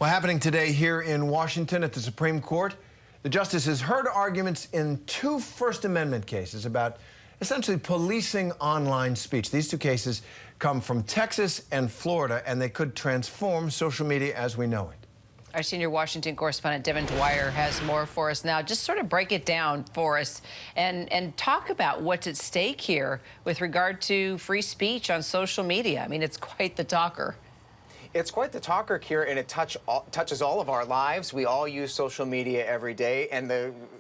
Well, happening today here in Washington at the Supreme Court, the justices heard arguments in two First Amendment cases about essentially policing online speech. These two cases come from Texas and Florida, and they could transform social media as we know it. Our senior Washington correspondent, David Muir, has more for us now. Just sort of break it down for us and talk about what's at stake here with regard to free speech on social media. I mean, it's quite the talker. It's quite the talker, Kira, and it touches all of our lives. We all use social media every day, and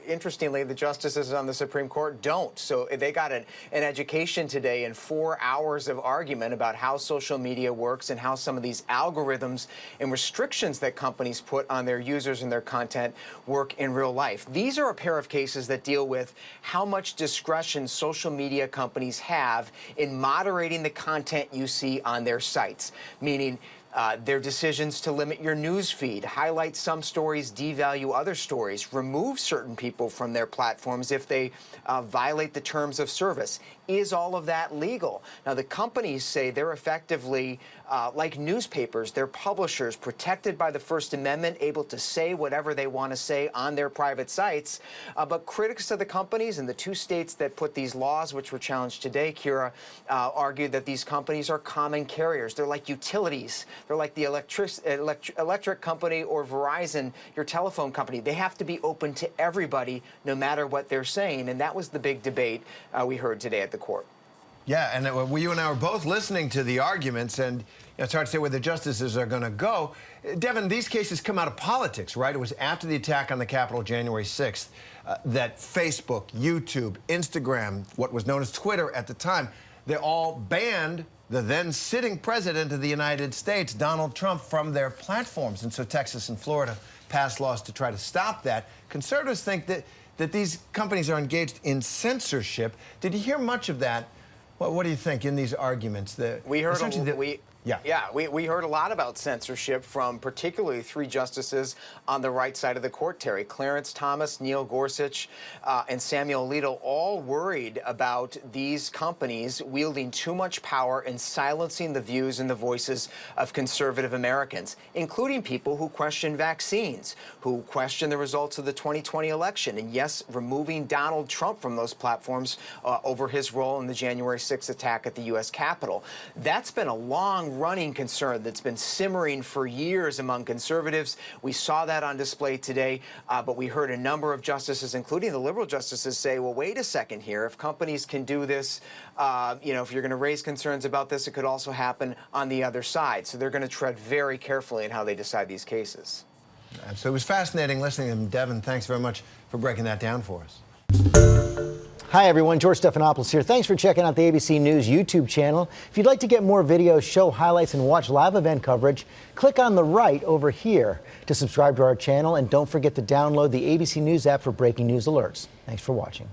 interestingly, the justices on the Supreme Court don't. So they got an education today in 4 hours of argument about how social media works and how some of these algorithms and restrictions that companies put on their users and their content work in real life. These are a pair of cases that deal with how much discretion social media companies have in moderating the content you see on their sites, meaning their decisions to limit your news feed, highlight some stories, devalue other stories, remove certain people from their platforms if they violate the terms of service. Is all of that legal? Now, the companies say they're effectively like newspapers. They're publishers protected by the First Amendment, able to say whatever they want to say on their private sites. But critics of the companies in the two states that put these laws, which were challenged today, Kira, argued that these companies are common carriers. They're like utilities. They're like the electric company or Verizon, your telephone company. They have to be open to everybody, no matter what they're saying. And that was the big debate we heard today at the court. Yeah, and you and I were both listening to the arguments, and it's hard to say where the justices are going to go. Devin, these cases come out of politics, right? It was after the attack on the Capitol January 6th that Facebook, YouTube, Instagram, what was known as Twitter at the time, they all banned the then sitting president of the United States, Donald Trump, from their platforms. And so Texas and Florida passed laws to try to stop that. Conservatives think that these companies are engaged in censorship. Did you hear much of that? What do you think in these arguments? We heard we heard a lot about censorship from particularly three justices on the right side of the court, Terry. Clarence Thomas, Neil Gorsuch, and Samuel Alito, all worried about these companies wielding too much power and silencing the views and the voices of conservative Americans, including people who question vaccines, who question the results of the 2020 election, and yes, removing Donald Trump from those platforms over his role in the January 6th attack at the U.S. Capitol. That's been a long-running concern that's been simmering for years among conservatives. We saw that on display today, but we heard a number of justices, including the liberal justices, say, well, wait a second here. If companies can do this, if you're going to raise concerns about this, it could also happen on the other side. So they're going to tread very carefully in how they decide these cases. So it was fascinating listening to them. Devin, thanks very much for breaking that down for us. Hi, everyone. George Stephanopoulos here. Thanks for checking out the ABC News YouTube channel. If you'd like to get more videos, show highlights, and watch live event coverage, click on the right over here to subscribe to our channel. And don't forget to download the ABC News app for breaking news alerts. Thanks for watching.